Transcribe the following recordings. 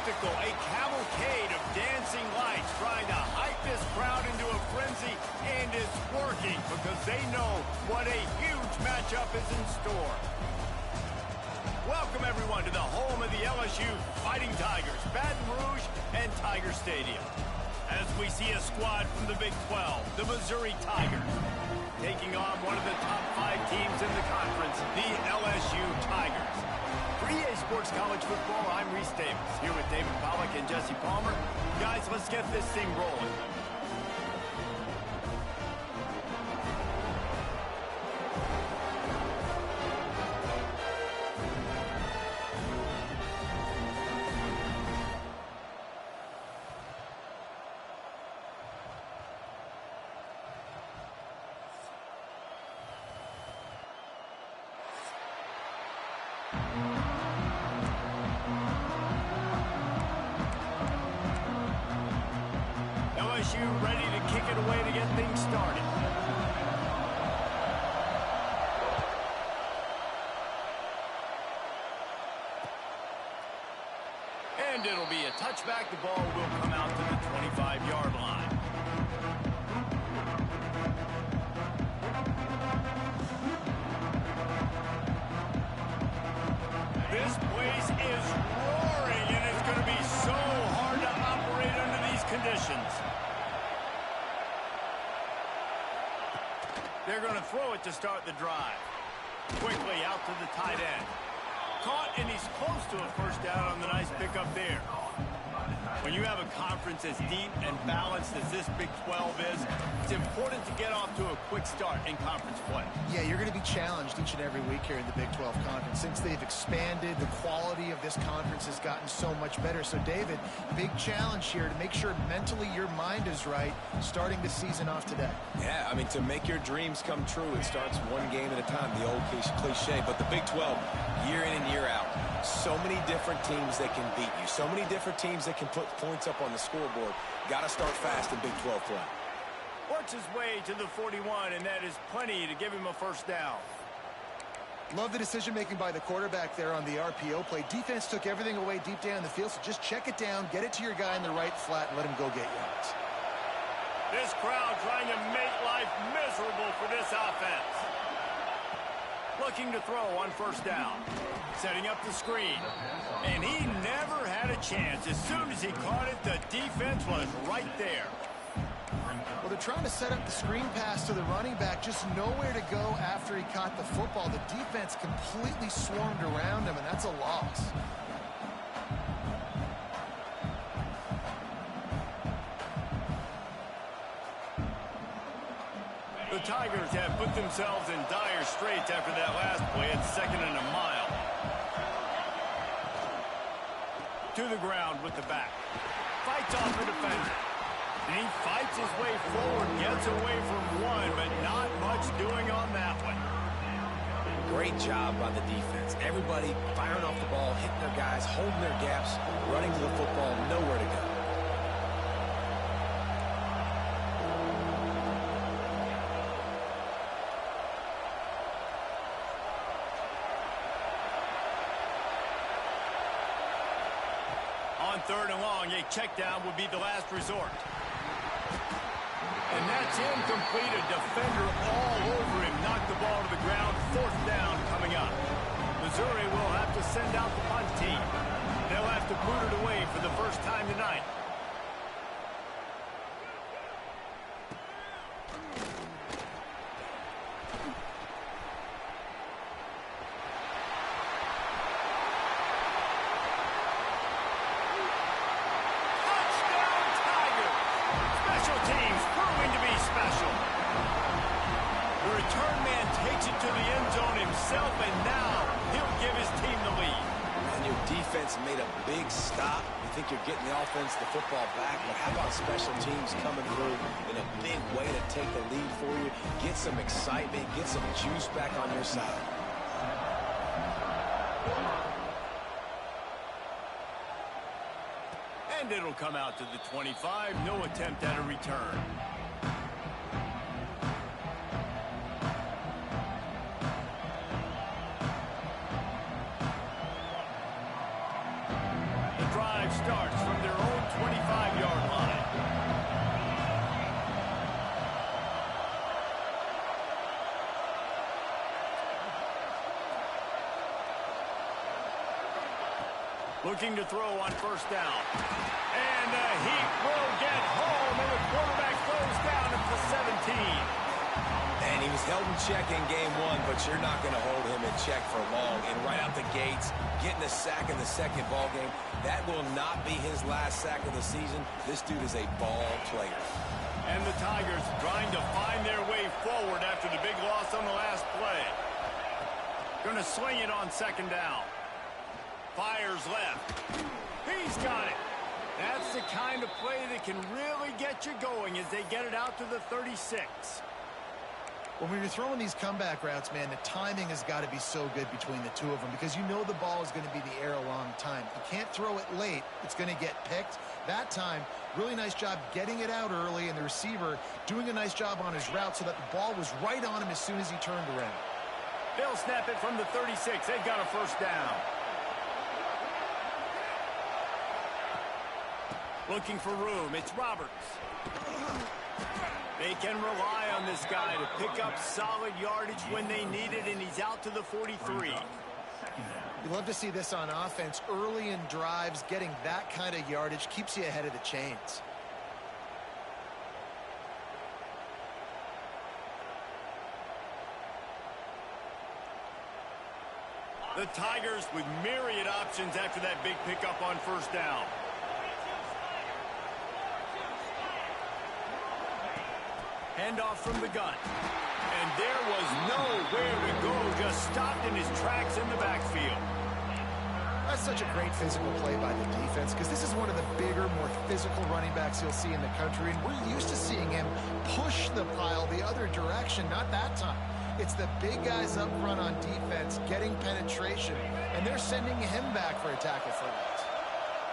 spectacle, a cavalcade of dancing lights trying to hype this crowd into a frenzy, and it's working because they know what a huge matchup is in store. Welcome, everyone, to the home of the LSU Fighting Tigers, Baton Rouge and Tiger Stadium. As we see a squad from the Big 12, the Missouri Tigers, taking on one of the top 5 teams in the conference, the LSU Tigers. For EA Sports College Football, I'm Reese Davis, here with David Pollack and Jesse Palmer. Guys, let's get this thing rolling. LSU ready to kick it away to get things started. And it'll be a touchback. The ball will come out to the 25-yard line. This place is roaring, and it's going to be so hard to operate under these conditions. They're going to throw it to start the drive. Quickly out to the tight end. Caught, and he's close to a first down on the nice pickup there. When you have a conference as deep and balanced as this Big 12 is, it's important to get off to a quick start in conference play. Yeah, you're going to be challenged each and every week here in the Big 12 conference. Since they've expanded, the quality of this conference has gotten so much better. So, David, big challenge here to make sure mentally your mind is right starting the season off today. Yeah, I mean, to make your dreams come true, it starts one game at a time, the old cliche. But the Big 12, year in and year out, so many different teams that can beat you, so many different teams that can put points up on the scoreboard. Got to start fast in Big 12 play. Works his way to the 41, and that is plenty to give him a first down. Love the decision-making by the quarterback there on the RPO play. Defense took everything away deep down the field, so just check it down, get it to your guy in the right flat, and let him go get yards. This crowd trying to make life miserable for this offense. Looking to throw on first down. Setting up the screen. And he never had a chance. As soon as he caught it, the defense was right there. Well, they're trying to set up the screen pass to the running back, just nowhere to go after he caught the football. The defense completely swarmed around him, and that's a loss. The Tigers have put themselves in dire straits after that last play. It's 2nd and a mile. To the ground with the back. Fights off the defender. And he fights his way forward, gets away from one, but not much doing on that one. Great job by the defense. Everybody firing off the ball, hitting their guys, holding their gaps, running to the football, nowhere to go. On 3rd and long, a check down would be the last resort. And that's incomplete. A defender all over him. Knocked the ball to the ground. 4th down coming up. Missouri will have to send out the punt team. They'll have to boot it away for the first time tonight. And now he'll give his team the lead. And your defense made a big stop. You think you're getting the offense the football back, but how about special teams coming through in a big way to take the lead for you, get some excitement, get some juice back on your side. And it'll come out to the 25. No attempt at a return. drive starts from their own 25-yard line. Looking to throw on first down. And he will get home, and the quarterback throws down at the 17. And he was held in check in game one, but you're not going to hold him in check for long. And right out the gates, getting a sack in the second ball game, that will not be his last sack of the season. This dude is a ball player. And the Tigers trying to find their way forward after the big loss on the last play. Going to swing it on second down. Fires left. He's got it. That's the kind of play that can really get you going as they get it out to the 36. When you're throwing these comeback routes, man, the timing has got to be so good between the two of them because you know the ball is going to be in the air a long time. You can't throw it late. It's going to get picked. That time, really nice job getting it out early, and the receiver doing a nice job on his route so that the ball was right on him as soon as he turned around. They'll snap it from the 36. They've got a first down. Looking for room. It's Roberts. They can rely on this guy to pick up solid yardage when they need it, and he's out to the 43. You love to see this on offense. Early in drives, getting that kind of yardage keeps you ahead of the chains. The Tigers with myriad options after that big pickup on first down. Handoff from the gun. And there was nowhere to go, just stopped in his tracks in the backfield. That's such a great physical play by the defense because this is one of the bigger, more physical running backs you'll see in the country, and we're used to seeing him push the pile the other direction. Not that time. It's the big guys up front on defense getting penetration, and they're sending him back for a tackle for that.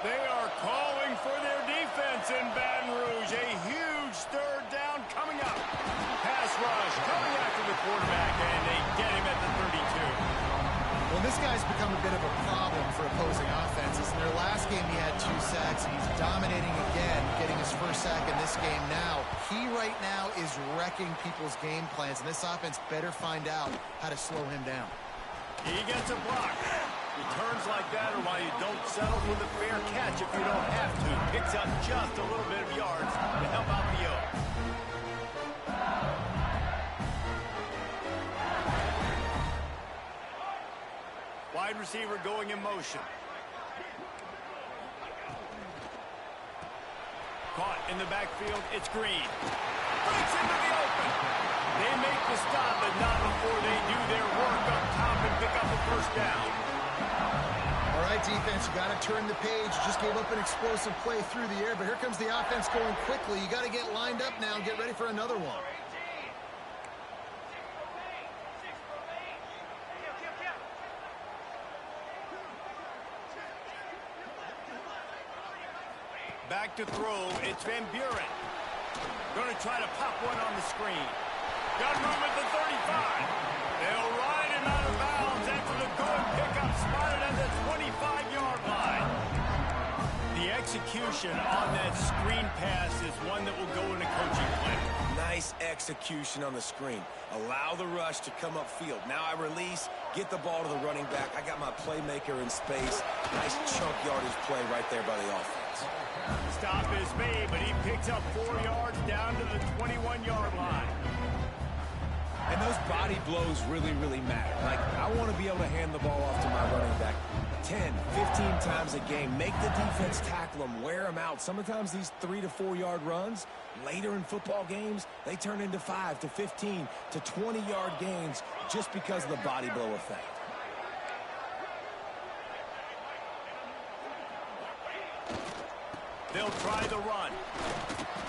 They are calling for their defense in Baton Rouge. A huge third down coming up. Pass rush coming after the quarterback, and they get him at the 32. Well, this guy's become a bit of a problem for opposing offenses. In their last game, he had 2 sacks, and he's dominating again, getting his first sack in this game now. He right now is wrecking people's game plans, and this offense better find out how to slow him down. He gets a block. Returns like that are why you don't settle with a fair catch if you don't have to. Picks up just a little bit of yards to help out the O. Wide receiver going in motion. Caught in the backfield. It's Green. Breaks into the open. They make the stop, but not before they do their work up top and pick up the first down. All right, defense, you got to turn the page. You just gave up an explosive play through the air, but here comes the offense going quickly. You got to get lined up now and get ready for another one. Back to throw, it's Van Buren. Going to try to pop one on the screen. Got room at the 35. They'll ride him out of bounds after the good pickup, spotted at the 25-yard line. The execution on that screen pass is one that will go in a coaching plan. Nice execution on the screen. Allow the rush to come upfield. Now I release, get the ball to the running back. I got my playmaker in space. Nice chunk yardage play right there by the offense. Stop is made, but he picks up 4 yards down to the 21-yard line. And those body blows really, really matter. Like, I want to be able to hand the ball off to my running back 10, 15 times a game. Make the defense tackle them, wear them out. Sometimes these 3 to 4 yard runs, later in football games, they turn into 5 to 15 to 20-yard gains just because of the body blow effect. They'll try the run.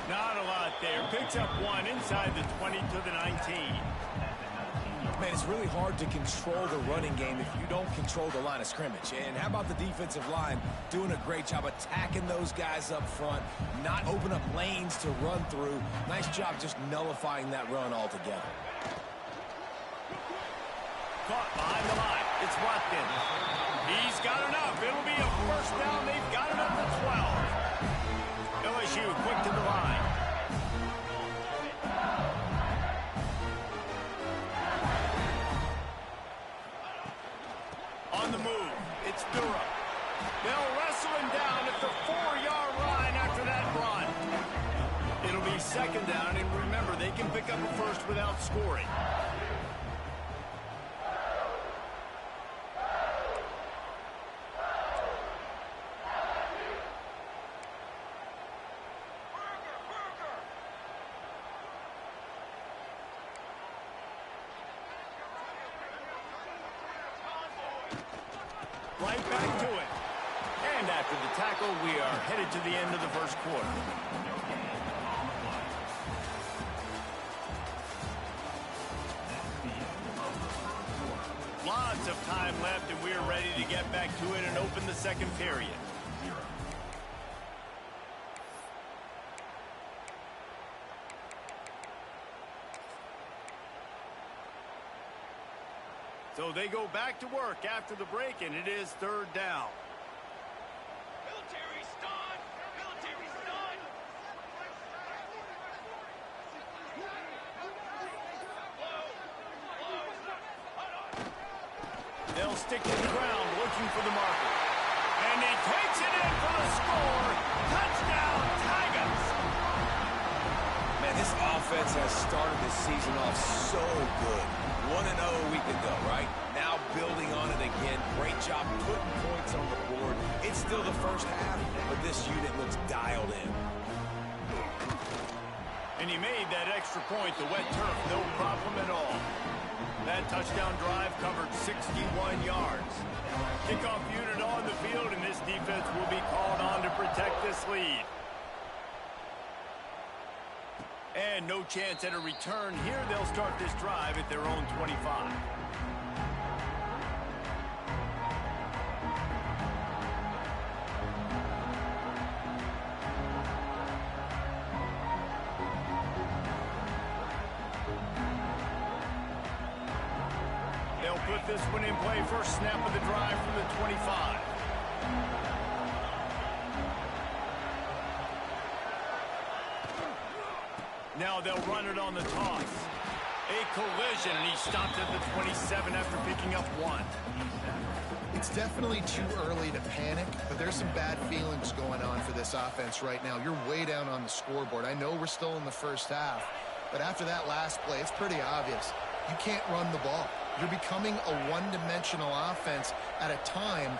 Not a lot there. Picks up 1 inside the 20 to the 19. Man, it's really hard to control the running game if you don't control the line of scrimmage. And how about the defensive line doing a great job attacking those guys up front, not open up lanes to run through. Nice job just nullifying that run altogether. Caught behind the line. It's Watkins. He's got enough. It'll be a first down. They've got enough shoe, quick to the line. On the move, it's Durham. They'll wrestle him down at the 4-yard line after that run. It'll be second down, and remember, they can pick up a first without scoring. Right back to it. And after the tackle, we are headed to the end of the first quarter. Lots of time left, and we're ready to get back to it and open the second period. So they go back to work after the break, and it is third down. Military stun! Military stun! They'll stick to the ground looking for the marker. And he takes it in for the score. Touchdown, Tigers! Man, this offense has started this season off so good. 1-0 a week ago, right? Now building on it again. Great job putting points on the board. It's still the first half, but this unit looks dialed in. And he made that extra point, the wet turf, no problem at all. That touchdown drive covered 61 yards. Kickoff unit on the field, and this defense will be called on to protect this lead. And no chance at a return here. They'll start this drive at their own 25. They'll put this one in play. First snap of the drive from the 25. Now they'll run it on the toss. A collision, and he stopped at the 27 after picking up one. It's definitely too early to panic, but there's some bad feelings going on for this offense right now. You're way down on the scoreboard. I know we're still in the first half, but after that last play, it's pretty obvious. You can't run the ball. You're becoming a one-dimensional offense at a time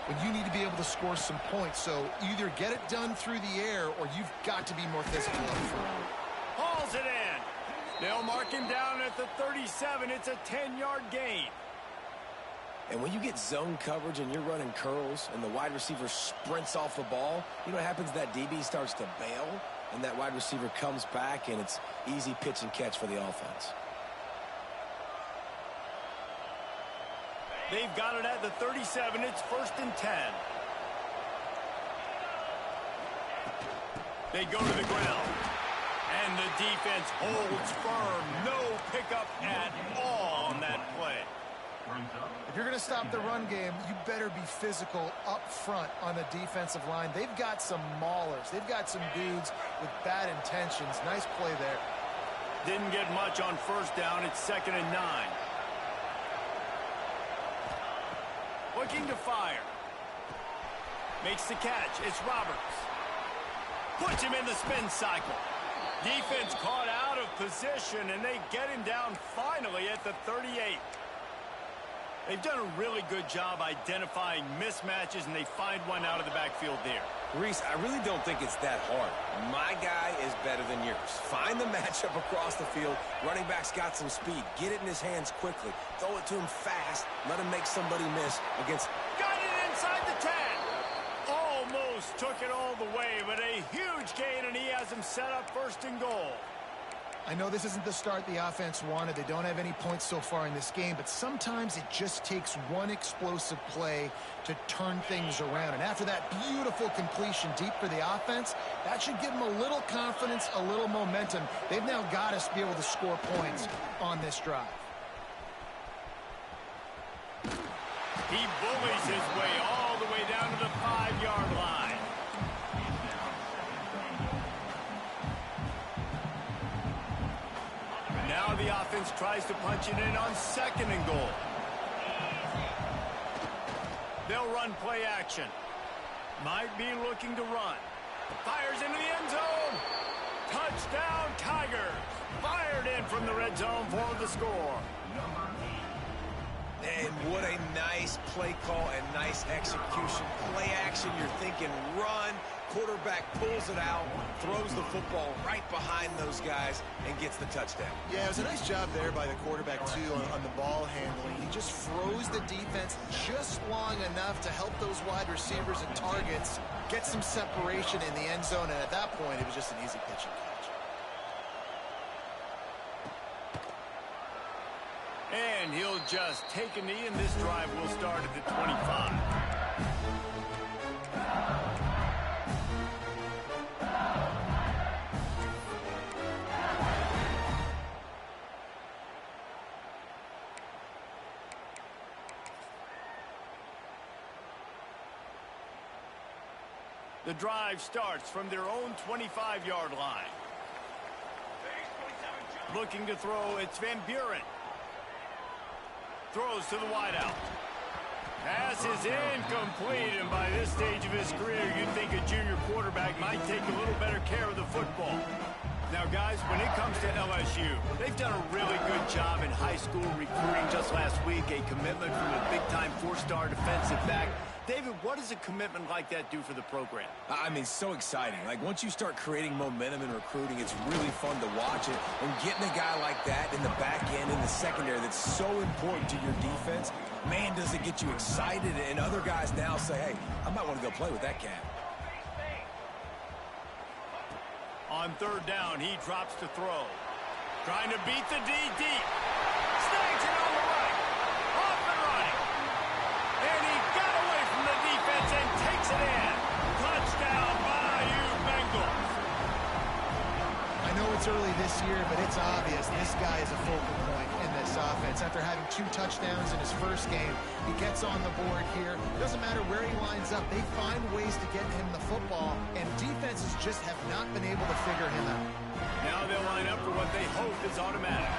when you need to be able to score some points. So either get it done through the air, or you've got to be more physical up front. Hauls it in. They'll mark him down at the 37. It's a 10-yard gain. And when you get zone coverage and you're running curls and the wide receiver sprints off the ball, you know what happens? That DB starts to bail, and that wide receiver comes back, and it's easy pitch and catch for the offense. They've got it at the 37. It's 1st and 10. They go to the ground. And the defense holds firm. No pickup at all on that play. If you're going to stop the run game, you better be physical up front on the defensive line. They've got some maulers. They've got some dudes with bad intentions. Nice play there. Didn't get much on first down. It's 2nd and 9. Looking to fire. Makes the catch. It's Roberts. Puts him in the spin cycle. Defense caught out of position, and they get him down finally at the 38. They've done a really good job identifying mismatches, and they find one out of the backfield there. Reese, I really don't think it's that hard. My guy is better than yours. Find the matchup across the field. Running back's got some speed. Get it in his hands quickly. Throw it to him fast. Let him make somebody miss against... Got it inside the 10. Almost took it all the way, but a huge gain, and he has him set up 1st and goal. I know this isn't the start the offense wanted. They don't have any points so far in this game, but sometimes it just takes one explosive play to turn things around. And after that beautiful completion deep for the offense, that should give them a little confidence, a little momentum. They've now got us to be able to score points on this drive. He bullies his way all the way down to the 5-yard line. the offense tries to punch it in on 2nd and goal. They'll run play action. Might be looking to run. Fires into the end zone. Touchdown, Tigers. Fired in from the red zone for the score. And what a nice play call and nice execution. Play action, you're thinking run. Quarterback pulls it out, throws the football right behind those guys, and gets the touchdown. Yeah, it was a nice job there by the quarterback, too, on the ball handling. He just froze the defense just long enough to help those wide receivers and targets get some separation in the end zone, and at that point, it was just an easy pitch and catch. And he'll just take a knee, and this drive will start at the 25. The drive starts from their own 25-yard line. Looking to throw, it's Van Buren. Throws to the wideout. Pass is incomplete, and by this stage of his career, you'd think a junior quarterback might take a little better care of the football. Now, guys, when it comes to LSU, they've done a really good job in high school recruiting. Just last week, a commitment from a big-time 4-star defensive back. David, what does a commitment like that do for the program? I mean, so exciting. Like, once you start creating momentum in recruiting, it's really fun to watch it. And getting a guy like that in the back end, in the secondary, that's so important to your defense, man, does it get you excited. And other guys now say, hey, I might want to go play with that cat. On 3rd down, he drops to throw. Trying to beat the D deep. Snags it on the right. Off and running. And he got away from the defense and takes it in. Touchdown, Bayou Bengals. I know it's early this year, but it's obvious this guy is a focal point in this offense. After having 2 touchdowns in his first game, he gets on the board here. It doesn't matter where he lines up. They find ways to get him the football, and defenses just have not been able to figure him out. Now they'll line up for what they hope is automatic.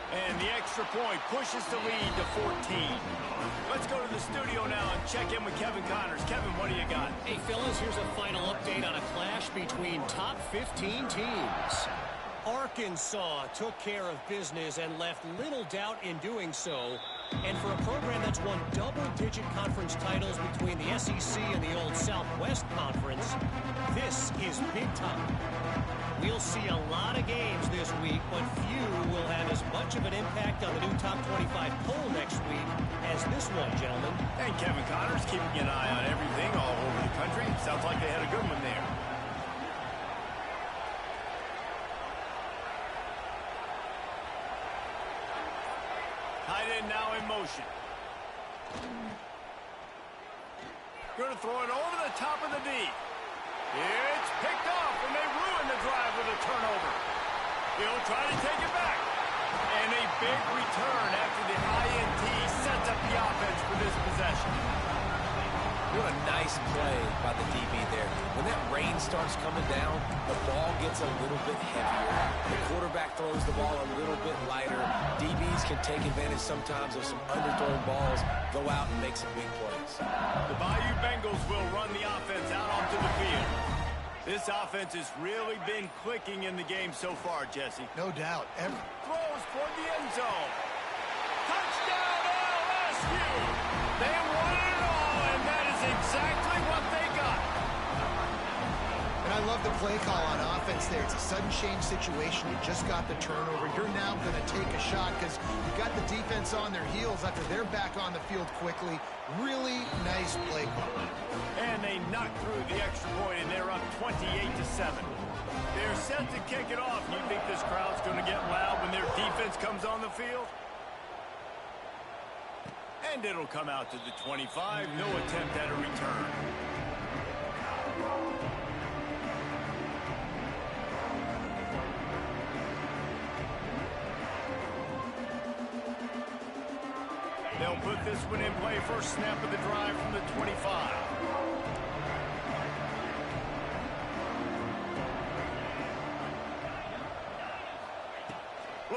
And the extra point pushes the lead to 14. Let's go to the studio now and check in with Kevin Connors. Kevin, what do you got? Hey, fellas, here's a final update on a clash between top 15 teams. Arkansas took care of business and left little doubt in doing so. And for a program that's won double-digit conference titles between the SEC and the old Southwest Conference, this is big time. We'll see a lot of games this week, but few will have as much of an impact on the new top 25 poll next week as this one, gentlemen. And Kevin Connors keeping an eye on everything all over the country. Sounds like they had a good one there. Tight end now in motion. Going to throw it over the top of the D. It's picked off, and they ruin the drive with a turnover. He'll try to take it back. And a big return after the INT sets up the offense for this possession. What a nice play by the DB there. When that rain starts coming down, the ball gets a little bit heavier. The quarterback throws the ball a little bit lighter. DBs can take advantage sometimes of some underthrown balls, go out and make some big plays. The Bayou Bengals will run the offense out onto the field. This offense has really been clicking in the game so far, Jesse. No doubt. Throws toward the end zone. Touchdown, LSU! They won it all, and that is exactly what they got. And I love the play call on offense there. It's a sudden change situation. You just got the turnover. You're now going to take a shot because you got the defense on their heels after they're back on the field quickly. Really nice play call. And they knock through the extra point, and they're up 28-7. They're set to kick it off. You think this crowd's going to get loud when their defense comes on the field? And it'll come out to the 25. No attempt at a return. They'll put this one in play. First snap of the drive from the 25.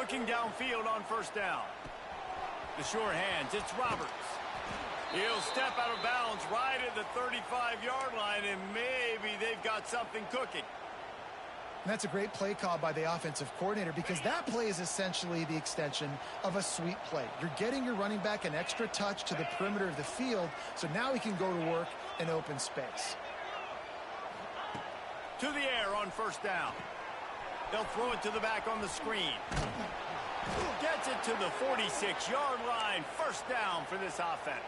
Looking downfield on first down. The sure hands, it's Roberts. He'll step out of bounds right at the 35-yard line, and maybe they've got something cooking. And that's a great play call by the offensive coordinator, because that play is essentially the extension of a sweep play. You're getting your running back an extra touch to the perimeter of the field, so now he can go to work in open space. To the air on first down. They'll throw it to the back on the screen. Gets it to the 46-yard line. First down for this offense.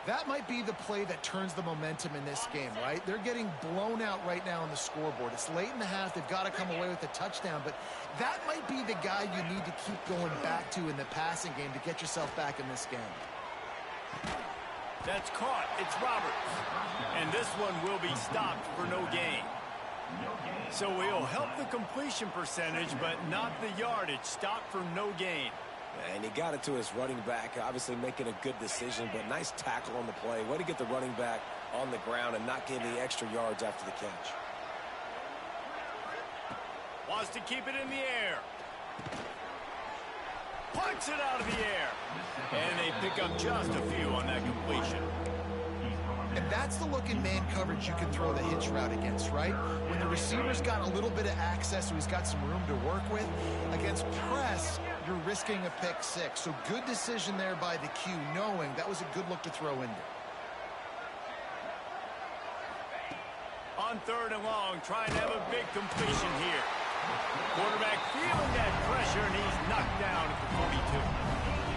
That might be the play that turns the momentum in this game, right? They're getting blown out right now on the scoreboard. It's late in the half. They've got to come away with a touchdown, but that might be the guy you need to keep going back to in the passing game to get yourself back in this game. That's caught. It's Roberts. And this one will be stopped for no gain. So he'll help the completion percentage, but not the yardage. Stopped for no gain. And he got it to his running back, obviously making a good decision, but nice tackle on the play. Way to get the running back on the ground and not give the extra yards after the catch. Wants to keep it in the air. Punts it out of the air. And they pick up just a few on that completion. And that's the look in man coverage you can throw the hitch route against, right? When the receiver's got a little bit of access, so he's got some room to work with. Against press, you're risking a pick six. So good decision there by the Q, knowing that was a good look to throw into. On third and long, trying to have a big completion here. Quarterback feeling that pressure, and he's knocked down at the 42.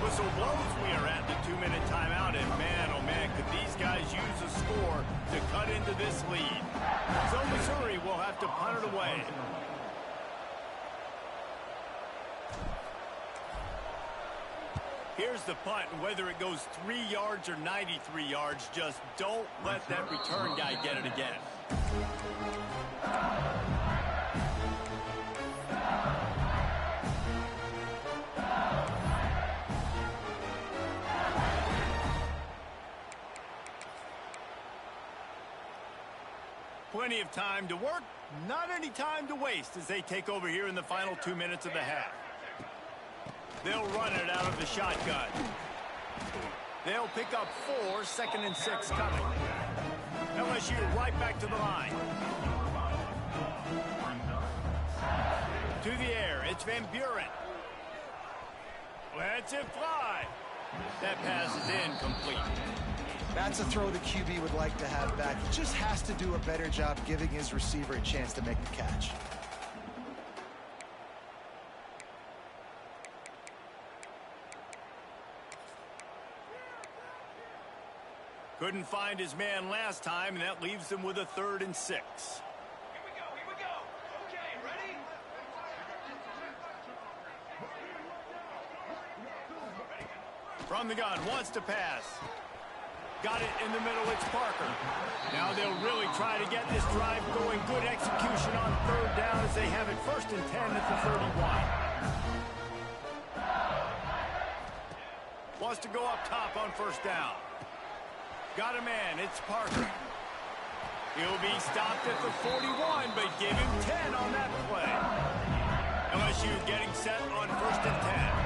Whistle blows, we are at the 2-minute timeout, and man, oh man, could these guys use a score to cut into this lead. So Missouri will have to punt it away. Here's the punt, and whether it goes 3 yards or 93 yards, just don't let that return guy get it again. Plenty of time to work, not any time to waste as they take over here in the final 2 minutes of the half. They'll run it out of the shotgun. They'll pick up 4, 2nd and 6 coming. LSU right back to the line. To the air, it's Van Buren. Lets it fly. That pass is incomplete. That's a throw the QB would like to have back. He just has to do a better job giving his receiver a chance to make the catch. Couldn't find his man last time, and that leaves him with a 3rd and 6. Here we go. Okay, ready? From the gun, wants to pass. Got it in the middle, it's Parker. Now they'll really try to get this drive going. Good execution on 3rd down as they have it 1st and 10 at the 31. Wants to go up top on 1st down. Got a man, it's Parker. He'll be stopped at the 41, but give him 10 on that play. LSU getting set on 1st and 10.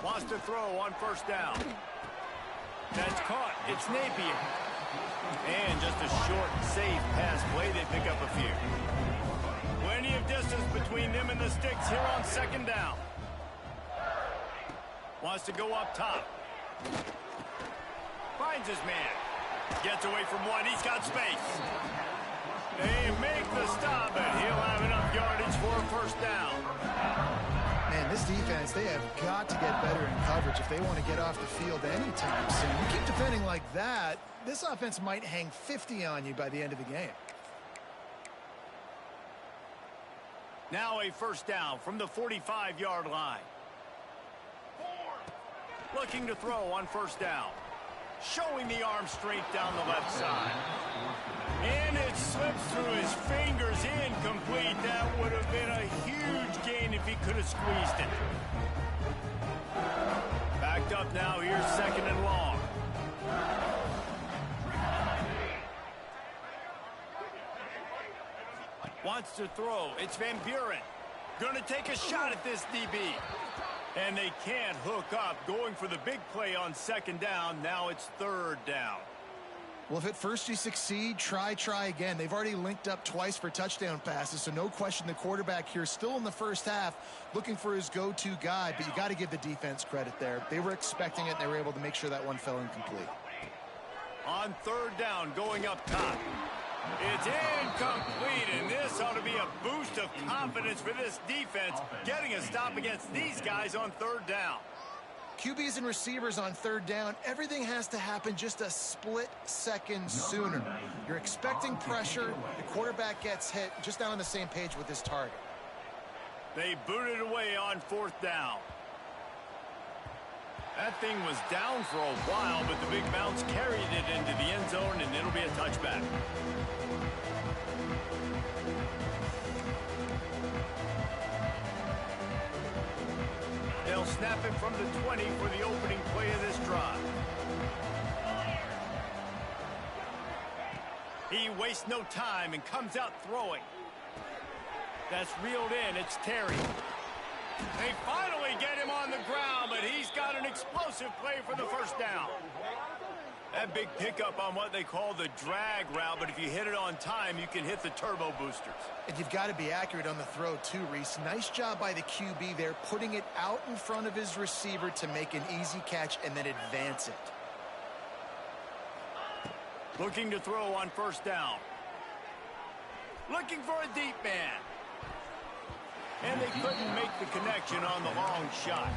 Wants to throw on 1st down. That's caught. It's Napier. And just a short, safe pass play. They pick up a few. Plenty of distance between them and the sticks here on 2nd down. Wants to go up top. Finds his man. Gets away from one. He's got space. They make the stop, and he'll have enough yardage for a 1st down. Man, this defense, they have got to get better in coverage if they want to get off the field anytime soon. You keep defending like that, this offense might hang 50 on you by the end of the game. Now a 1st down from the 45-yard line. Looking to throw on 1st down. Showing the arm strength down the left side. And it slips through his fingers, incomplete. That would have been a huge gain if he could have squeezed it. Backed up now, here's 2nd and long. Wants to throw. It's Van Buren. Going to take a shot at this DB. And they can't hook up. Going for the big play on second down. Now it's third down. Well, if at first you succeed, try again. They've already linked up twice for touchdown passes, so no question the quarterback here still in the first half looking for his go-to guy, but you got to give the defense credit there. They were expecting it, and they were able to make sure that one fell incomplete. On third down, going up top. It's incomplete, and this ought to be a boost of confidence for this defense, getting a stop against these guys on third down. QBs and receivers on third down, everything has to happen just a split second sooner. You're expecting pressure, the quarterback gets hit, just not on the same page with his target. They booted away on fourth down. That thing was down for a while, but the big bounce carried it into the end zone, and it'll be a touchback. They'll snap it from the 20 for the opening play of this drive. He wastes no time and comes out throwing. That's reeled in. It's Terry. They finally get him on the ground, but he's got an explosive play for the first down. That big pickup on what they call the drag route, but if you hit it on time, you can hit the turbo boosters. And you've got to be accurate on the throw too, Reese. Nice job by the QB there, putting it out in front of his receiver to make an easy catch and then advance it. Looking to throw on first down. Looking for a deep man. And they couldn't make the connection on the long shot.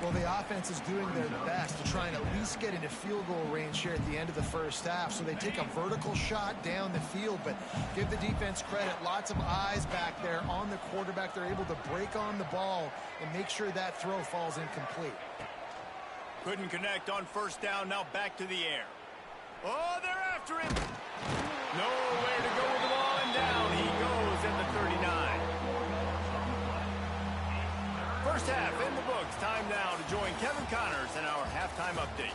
Well, the offense is doing their best to try and at least get into field goal range here at the end of the first half. So they take a vertical shot down the field, but give the defense credit. Lots of eyes back there on the quarterback. They're able to break on the ball and make sure that throw falls incomplete. Couldn't connect on first down. Now back to the air. Oh, they're after him. Nowhere to go with the ball, and down he goes at the 39. First half in the books. Time now to join Kevin Connors in our halftime update.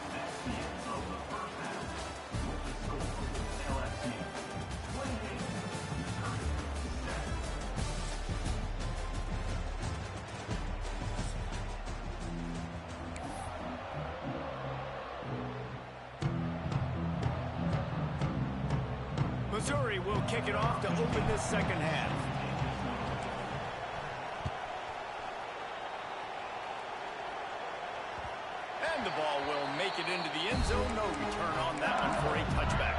Missouri will kick it off to open this second half. And the ball will make it into the end zone. No return on that one for a touchback.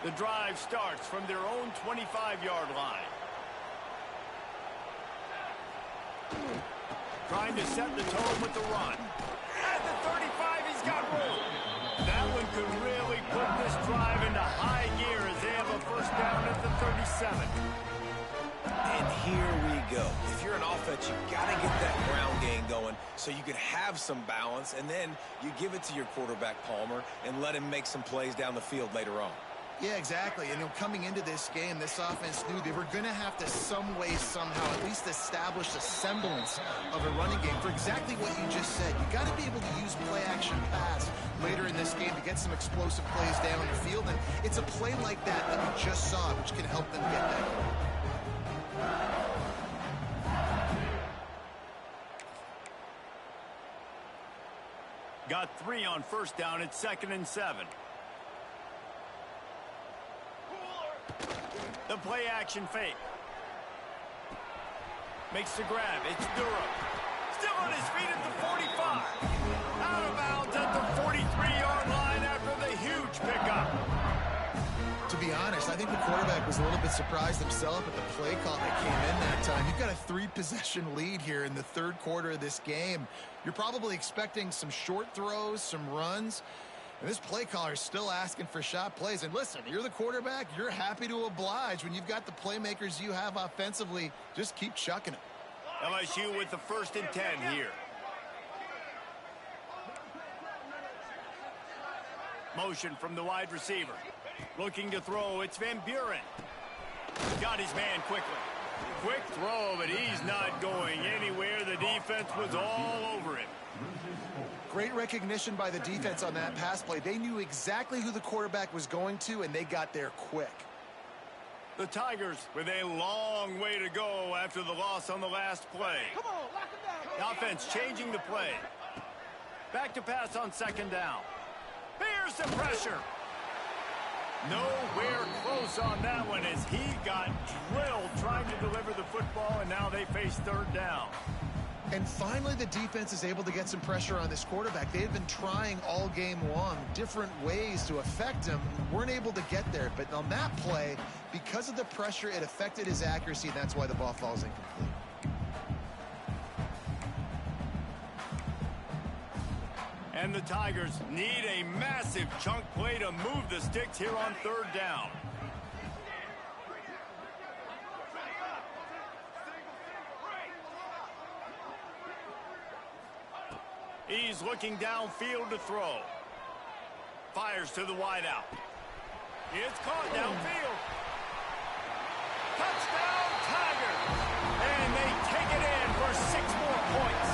The drive starts from their own 25-yard line. Trying to set the tone with the run. At the 35, he's got room. That one could really put this drive into high gear as they have a first down at the 37. And here we go. If you're an offense, you got to get that ground game going so you can have some balance, and then you give it to your quarterback, Palmer, and let him make some plays down the field later on. Yeah, exactly. And coming into this game, this offense knew they were going to have to some way, somehow, at least establish a semblance of a running game for exactly what you just said. You got to be able to use play-action pass later in this game to get some explosive plays down the field. And it's a play like that that we just saw, which can help them get that. Got 3 on first down. It's 2nd and 7. The play-action fake. Makes the grab. It's Durham. Still on his feet at the 45. Out of bounds at the 43-yard line after the huge pickup. To be honest, I think the quarterback was a little bit surprised himself at the play call that came in that time. You've got a 3-possession lead here in the third quarter of this game. You're probably expecting some short throws, some runs. And this play caller is still asking for shot plays. And listen, you're the quarterback. You're happy to oblige. When you've got the playmakers you have offensively, just keep chucking it. LSU with the 1st and 10 here. Motion from the wide receiver. Looking to throw. It's Van Buren. Got his man quickly. Quick throw, but he's not going anywhere. The defense was all over him. Great recognition by the defense on that pass play. They knew exactly who the quarterback was going to, and they got there quick. The Tigers with a long way to go after the loss on the last play. Come on, lock him down. The offense changing the play. Back to pass on second down. Here's the pressure. Nowhere close on that one as he got drilled trying to deliver the football, and now they face third down. And finally, the defense is able to get some pressure on this quarterback. They had been trying all game long different ways to affect him, weren't able to get there. But on that play, because of the pressure, it affected his accuracy, and that's why the ball falls incomplete. And the Tigers need a massive chunk play to move the sticks here on third down. He's looking downfield to throw. Fires to the wideout. It's caught downfield. Touchdown, Tigers! And they take it in for 6 more points.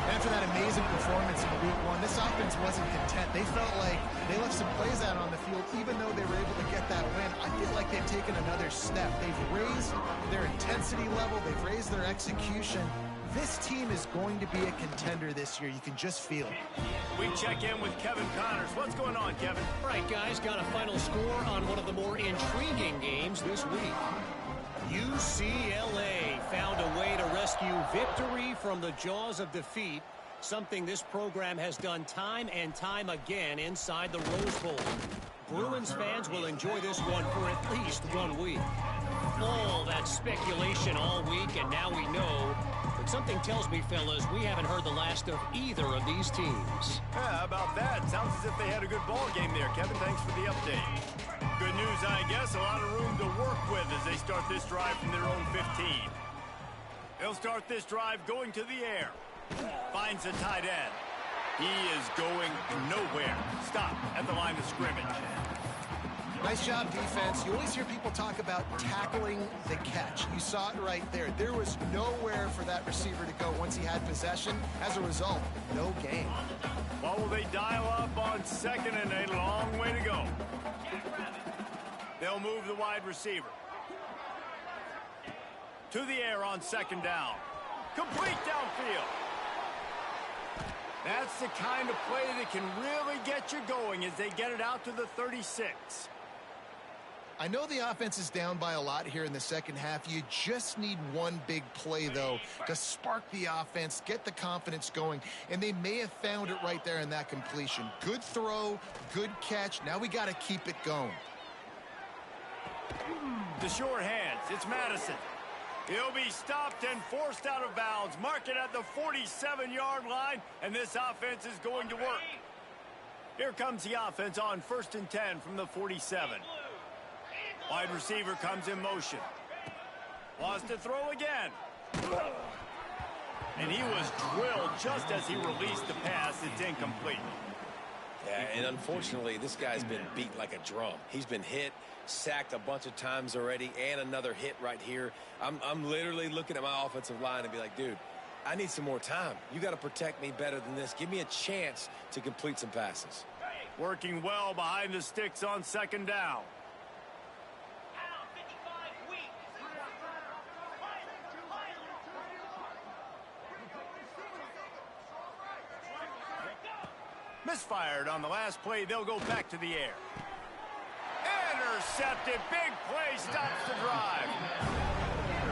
After that amazing performance in Week 1, this offense wasn't content. They felt like they left some plays out on the field, even though they were able to get that win. I feel like they've taken another step. They've raised their intensity level. They've raised their execution. This team is going to be a contender this year. You can just feel it. We check in with Kevin Connors. What's going on, Kevin? All right, guys, got a final score on one of the more intriguing games this week. UCLA found a way to rescue victory from the jaws of defeat, something this program has done time and time again inside the Rose Bowl. Bruins fans will enjoy this one for at least 1 week. All that speculation all week, and now we know. But something tells me, fellas, we haven't heard the last of either of these teams. Yeah, how about that? Sounds as if they had a good ball game there, Kevin. Thanks for the update. Good news, I guess. A lot of room to work with as they start this drive from their own 15. They'll start this drive going to the air. Finds a tight end. He is going nowhere. Stop at the line of scrimmage. Nice job, defense. You always hear people talk about tackling the catch. You saw it right there. There was nowhere for that receiver to go once he had possession. As a result, no gain. Well, will they dial up on second and a long way to go? They'll move the wide receiver. To the air on second down. Complete downfield. That's the kind of play that can really get you going as they get it out to the 36. I know the offense is down by a lot here in the second half. You just need one big play, though, to spark the offense, get the confidence going, and they may have found it right there in that completion. Good throw, good catch. Now we got to keep it going. The short hands. It's Madison. He'll be stopped and forced out of bounds. Mark it at the 47-yard line, and this offense is going to work. Here comes the offense on 1st and 10 from the 47. Wide receiver comes in motion. Wants to throw again. And he was drilled just as he released the pass. It's incomplete. Yeah, and unfortunately, this guy's been beat like a drum. He's been hit, sacked a bunch of times already, and another hit right here. I'm literally looking at my offensive line and be like, dude, I need some more time. You got to protect me better than this. Give me a chance to complete some passes. Working well behind the sticks on second down. Misfired on the last play. They'll go back to the air. Intercepted. Big play. Stops the drive.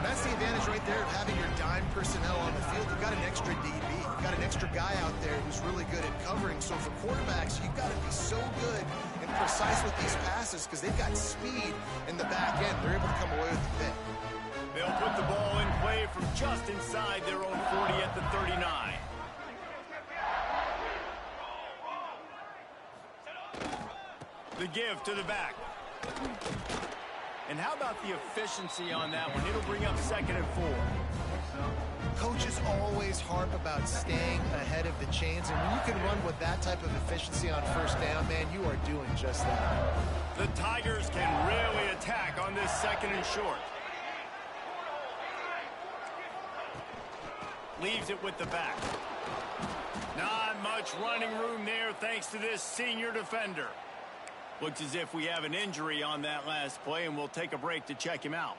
That's the advantage right there of having your dime personnel on the field. You've got an extra DB. You've got an extra guy out there who's really good at covering. So for quarterbacks, you've got to be so good and precise with these passes because they've got speed in the back end. They're able to come away with the pick. They'll put the ball in play from just inside their own 40 at the 39. The give to the back. And how about the efficiency on that one? It'll bring up 2nd and 4. coaches always harp about staying ahead of the chains, and when you can run with that type of efficiency on first down, man, you are doing just that. The Tigers can really attack on this 2nd and short. Leaves it with the back. Not much running room there thanks to this senior defender. Looks as if we have an injury on that last play, and we'll take a break to check him out.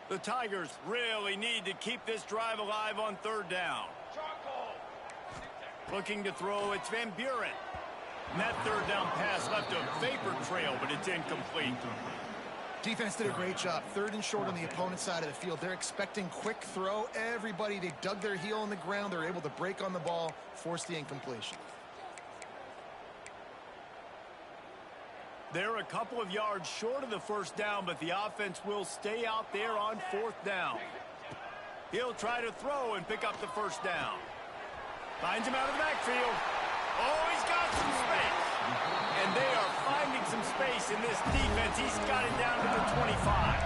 The Tigers really need to keep this drive alive on 3rd down. Looking to throw, it's Van Buren. And that 3rd down pass left a vapor trail, but it's incomplete. Defense did a great job. 3rd and short on the opponent's side of the field. They're expecting quick throw. Everybody, they dug their heel on the ground. They're able to break on the ball, force the incompletion. They're a couple of yards short of the 1st down, but the offense will stay out there on 4th down. He'll try to throw and pick up the 1st down. Finds him out of the backfield. Oh, he's got some space. And they are finding some space in this defense. He's got it down to the 25.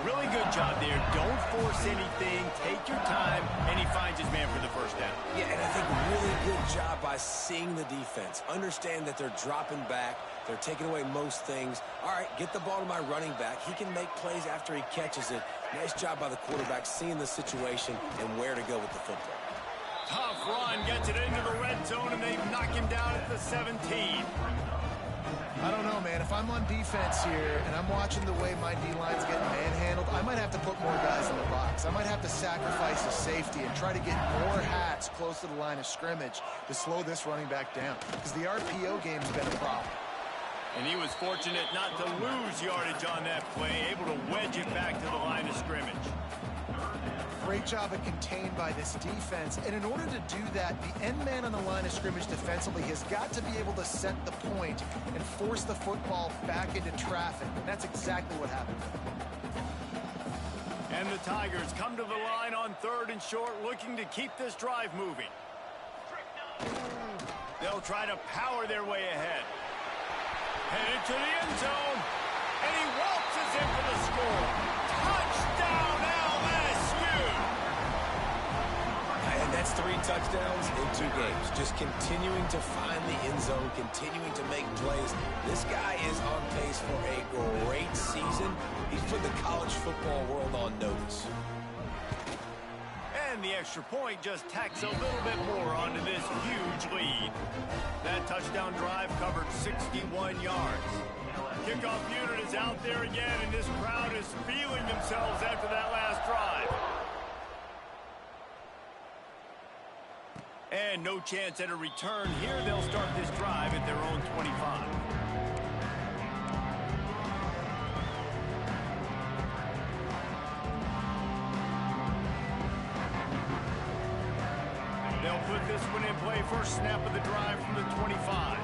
Really good job there. Don't force anything. Take your time. And he finds his man for the 1st down. Yeah, and I think really good job by seeing the defense. Understand that they're dropping back. They're taking away most things. All right, get the ball to my running back. He can make plays after he catches it. Nice job by the quarterback seeing the situation and where to go with the football. Tough run, gets it into the red zone, and they knock him down at the 17. I don't know, man. If I'm on defense here and I'm watching the way my D-line's getting manhandled, I might have to put more guys in the box. I might have to sacrifice the safety and try to get more hats close to the line of scrimmage to slow this running back down, because the RPO game has been a problem. And he was fortunate not to lose yardage on that play, able to wedge it back to the line of scrimmage. Great job of contained by this defense. And in order to do that, the end man on the line of scrimmage defensively has got to be able to set the point and force the football back into traffic. And that's exactly what happened. And the Tigers come to the line on 3rd and short, looking to keep this drive moving. They'll try to power their way ahead. Headed to the end zone. And he waltzes in for the score. Touchdown, LSU! And that's 3 touchdowns in 2 games. Just continuing to find the end zone, continuing to make plays. This guy is on pace for a great season. He's put the college football world on notice. And the extra point just tacks a little bit more onto this huge lead. That touchdown drive covered 61 yards. Kickoff unit is out there again, and this crowd is feeling themselves after that last drive. And no chance at a return here. They'll start this drive at their own 25. They'll put this one in play. First snap of the drive from the 25.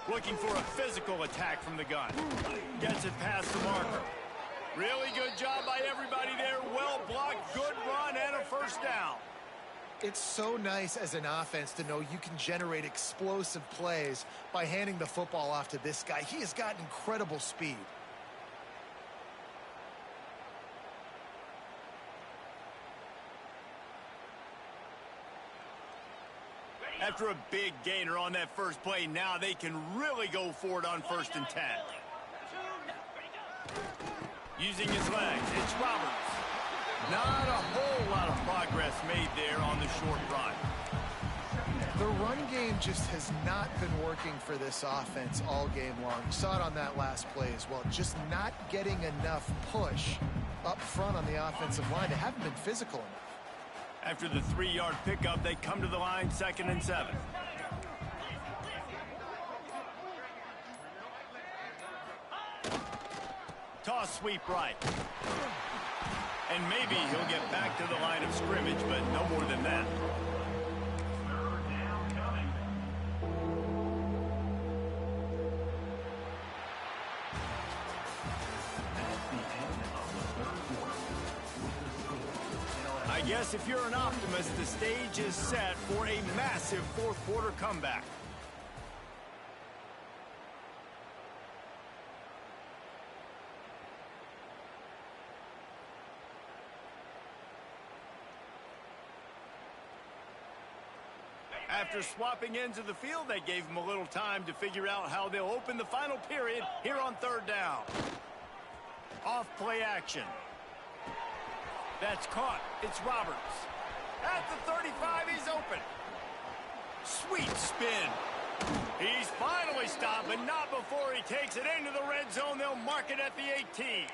Looking for a physical attack from the gun. Gets it past the marker. Really good job by everybody there. Well blocked, good run, and a 1st down. It's so nice as an offense to know you can generate explosive plays by handing the football off to this guy. He has got incredible speed. After a big gainer on that first play, now they can really go for it on 1st and 10. Using his legs, it's Roberts. Not a whole lot of progress made there on the short run. The run game just has not been working for this offense all game long. You saw it on that last play as well. Just not getting enough push up front on the offensive line. They haven't been physical enough. After the 3-yard pickup, they come to the line 2nd and 7. Toss sweep right. And maybe he'll get back to the line of scrimmage, but no more than that. guess if you're an optimist, the stage is set for a massive fourth-quarter comeback. After swapping ends of the field, they gave them a little time to figure out how they'll open the final period here on third down. Off play action. That's caught. It's Roberts. At the 35, he's open. Sweet spin. He's finally stopped, but not before he takes it into the red zone. They'll mark it at the 18.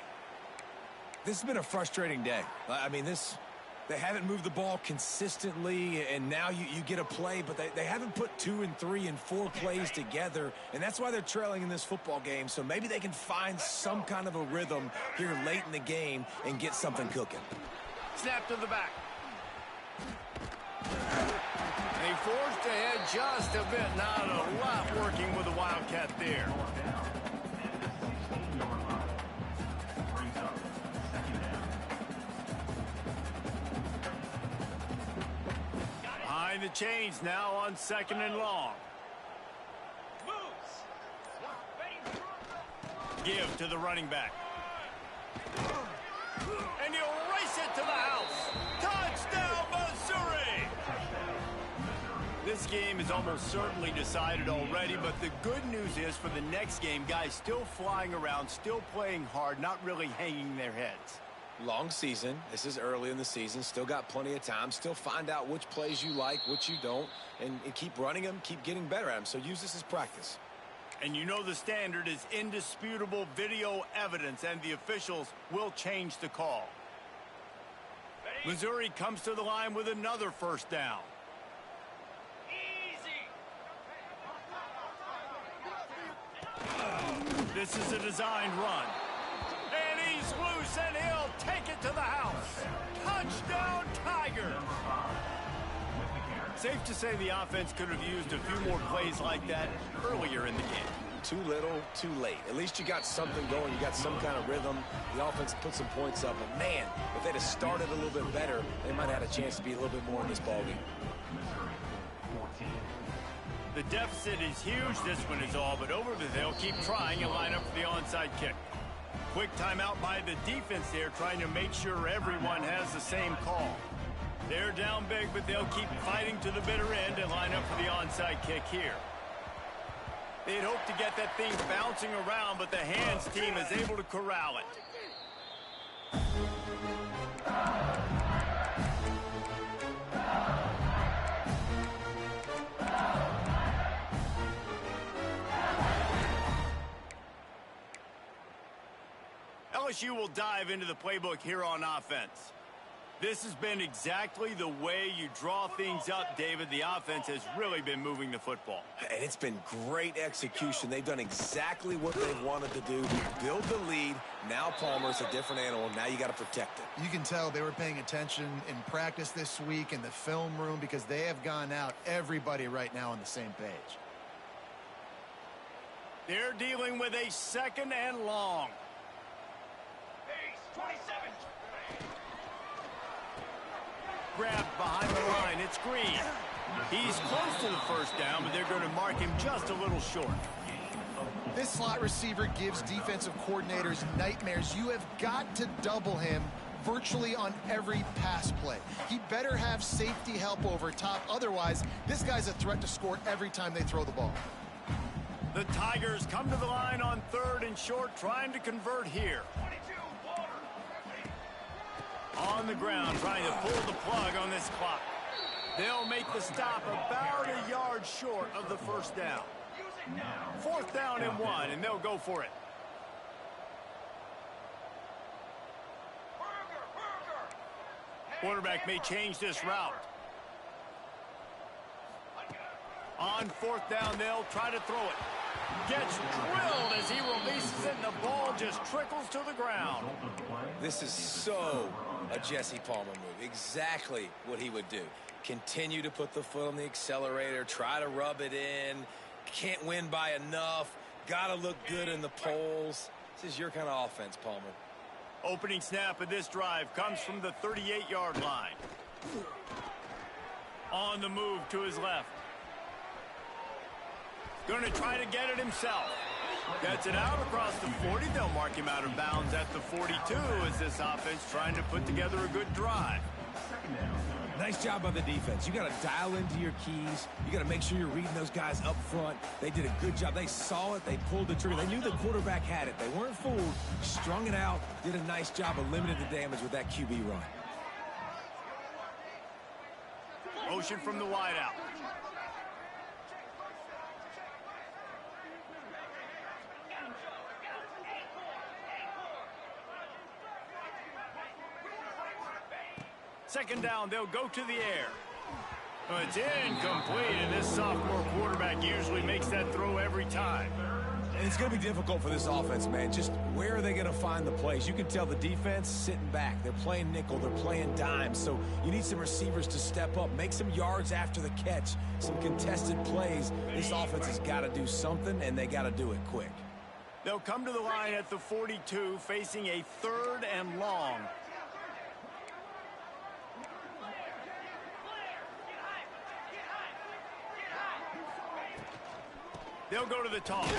This has been a frustrating day. I mean, they haven't moved the ball consistently, and now you get a play, but they haven't put 2 and 3 and 4 plays together, and that's why they're trailing in this football game. So maybe they can find some kind of a rhythm here late in the game and get something cooking. Snap to the back. They forced ahead just a bit. Not a lot working with the Wildcat there. Behind the chains now on 2nd and long. Give to the running back. And he'll race it to the house. Touchdown, Missouri! This game is almost certainly decided already, but the good news is for the next game, guys still flying around, still playing hard, not really hanging their heads. Long season. This is early in the season. Still got plenty of time. Still find out which plays you like, which you don't, and keep running them, keep getting better at them. So use this as practice. And you know the standard is indisputable video evidence, and the officials will change the call. Missouri comes to the line with another first down. This is a designed run. And he's loose, and he'll take it to the house. Touchdown, Tiger! Safe to say the offense could have used a few more plays like that earlier in the game. Too little, too late. At least you got something going. You got some kind of rhythm. The offense put some points up. But, man, if they'd have started a little bit better, they might have had a chance to be a little bit more in this ballgame. The deficit is huge. This one is all but over, but they'll keep trying and line up for the onside kick. Quick timeout by the defense there, trying to make sure everyone has the same call. They're down big, but they'll keep fighting to the bitter end and line up for the onside kick here. They'd hope to get that thing bouncing around, but the hands team is able to corral it. LSU will dive into the playbook here on offense. This has been exactly the way you draw things up, David. The offense has really been moving the football. And it's been great execution. They've done exactly what they've wanted to do. Build the lead. Now Palmer's a different animal. Now you got to protect it. You can tell they were paying attention in practice this week in the film room because they have gone out, everybody right now on the same page. They're dealing with a 2nd and long. 27. Grabbed behind the line. It's Green. He's close to the first down, but they're going to mark him just a little short. This slot receiver gives defensive coordinators nightmares. You have got to double him virtually on every pass play. He better have safety help over top. Otherwise, this guy's a threat to score every time they throw the ball. The Tigers come to the line on 3rd and short, trying to convert here. On the ground, trying to pull the plug on this clock. They'll make the stop about a yard short of the first down. 4th down and 1, and they'll go for it. Quarterback may change this route. On 4th down, they'll try to throw it. Gets drilled as he releases it, and the ball just trickles to the ground. This is so a Jesse Palmer move. Exactly what he would do. Continue to put the foot on the accelerator, try to rub it in. Can't win by enough. Got to look good in the polls. This is your kind of offense, Palmer. Opening snap of this drive comes from the 38-yard line. On the move to his left. Going to try to get it himself. Gets it out across the 40. They'll mark him out of bounds at the 42 as this offense trying to put together a good drive. Nice job by the defense. You got to dial into your keys. You got to make sure you're reading those guys up front. They did a good job. They saw it. They pulled the trigger. They knew the quarterback had it. They weren't fooled. Strung it out. Did a nice job of limiting the damage with that QB run. Motion from the wideout. Second down, they'll go to the air. It's incomplete, and this sophomore quarterback usually makes that throw every time. And it's going to be difficult for this offense, man. Just where are they going to find the plays? You can tell the defense sitting back. They're playing nickel. They're playing dime. So you need some receivers to step up, make some yards after the catch, some contested plays. This offense has got to do something, and they got to do it quick. They'll come to the line at the 42, facing a 3rd and long. They'll go to the toss.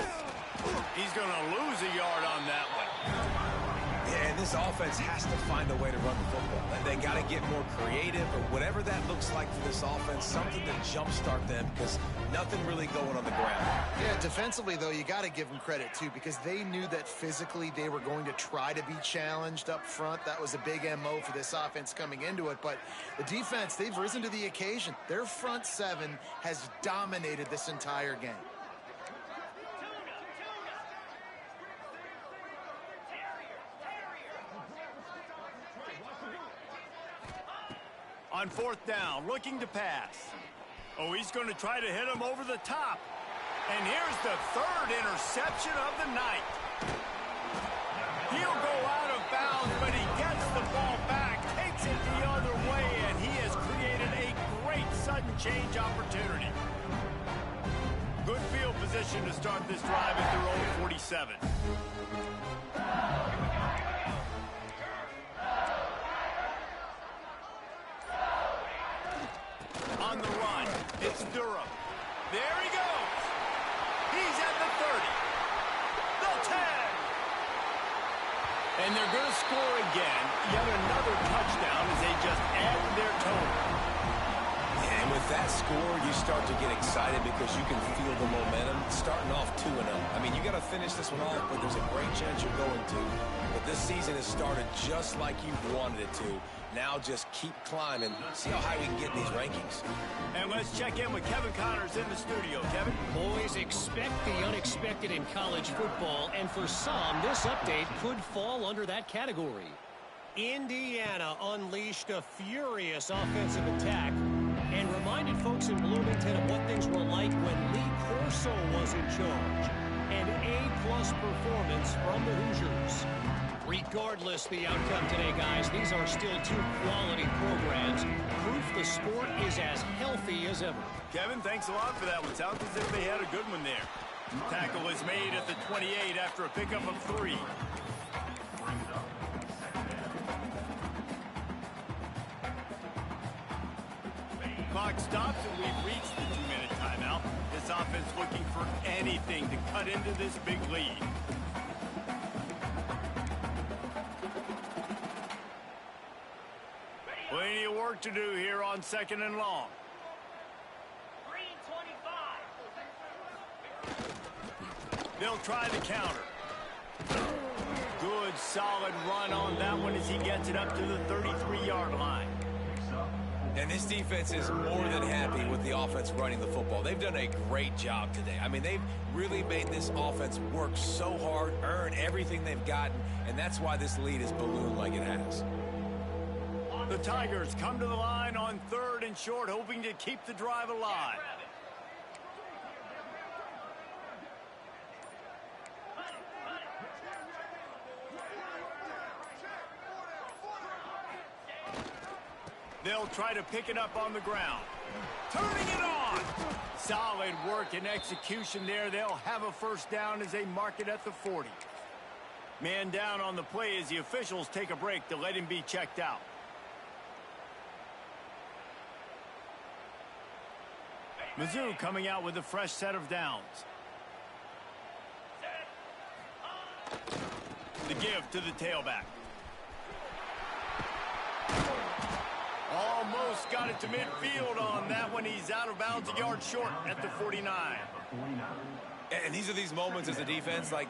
He's going to lose a yard on that one. Yeah, and this offense has to find a way to run the football. And they got to get more creative or whatever that looks like for this offense, something to jumpstart them because nothing really going on the ground. Yeah, defensively, though, you got to give them credit, too, because they knew that physically they were going to try to be challenged up front. That was a big MO for this offense coming into it. But the defense, they've risen to the occasion. Their front seven has dominated this entire game. On 4th down, looking to pass. Oh, he's going to try to hit him over the top. And here's the 3rd interception of the night. He'll go out of bounds, but he gets the ball back, takes it the other way, and he has created a great sudden change opportunity. Good field position to start this drive at their own 47. On the run, it's Durham. There he goes. He's at the 30. The 10. And they're going to score again. Yet another touchdown as they just add their total. And with that score, you start to get excited because you can feel the momentum starting off 2-0. I mean, you got to finish this one off, but there's a great chance you're going to. But this season has started just like you wanted it to. Now just keep climbing. See how high we can get in these rankings. And let's check in with Kevin Connors in the studio. Kevin? Boys, expect the unexpected in college football, and for some, this update could fall under that category. Indiana unleashed a furious offensive attack and reminded folks in Bloomington of what things were like when Lee Corso was in charge. An A-plus performance from the Hoosiers. Regardless the outcome today, guys, these are still 2 quality programs. Proof the sport is as healthy as ever. Kevin, thanks a lot for that one. Sounds as if they had a good one there. Tackle is made at the 28 after a pickup of 3. Clock stops and we've reached the 2-minute timeout. This offense looking for anything to cut into this big lead. Plenty of work to do here on 2nd and long. 3:25. They'll try the counter. Good, solid run on that one as he gets it up to the 33-yard line. And this defense is more than happy with the offense running the football. They've done a great job today. I mean, they've really made this offense work so hard, earn everything they've gotten, and that's why this lead is ballooned like it has. The Tigers come to the line on 3rd and short, hoping to keep the drive alive. They'll try to pick it up on the ground. Turning it on. Solid work and execution there. They'll have a 1st down as they mark it at the 40. Man down on the play as the officials take a break to let him be checked out. Mizzou coming out with a fresh set of downs. The give to the tailback. Almost got it to midfield on that one. He's out of bounds, a yard short at the 49. And these are these moments as a defense, like,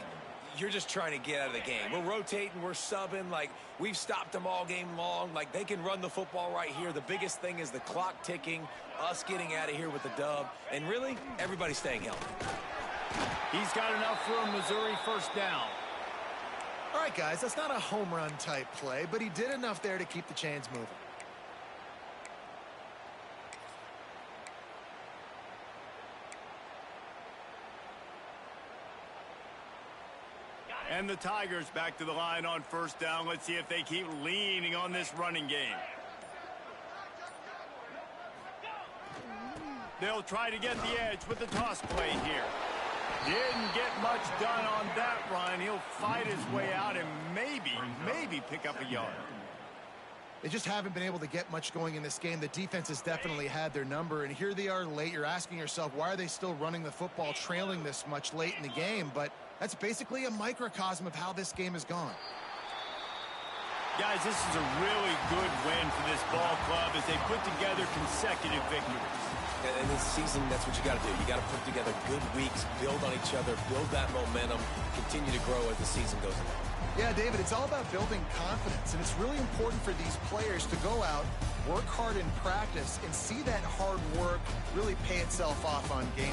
you're just trying to get out of the game. We're rotating, we're subbing, like, we've stopped them all game long. Like, they can run the football right here. The biggest thing is the clock ticking, us getting out of here with the dub, and really, everybody staying healthy. He's got enough for a Missouri first down. All right, guys, that's not a home run type play, but he did enough there to keep the chains moving. And the Tigers back to the line on first down. Let's see if they keep leaning on this running game. They'll try to get the edge with the toss play here. Didn't get much done on that run. He'll fight his way out and maybe pick up a yard. They just haven't been able to get much going in this game. The defense has definitely had their number, and here they are late. You're asking yourself, why are they still running the football, trailing this much late in the game? But that's basically a microcosm of how this game has gone. Guys, this is a really good win for this ball club as they put together consecutive victories. And this season, that's what you got to do. You got to put together good weeks, build on each other, build that momentum, continue to grow as the season goes on. Yeah, David, it's all about building confidence, and it's really important for these players to go out, work hard in practice, and see that hard work really pay itself off on game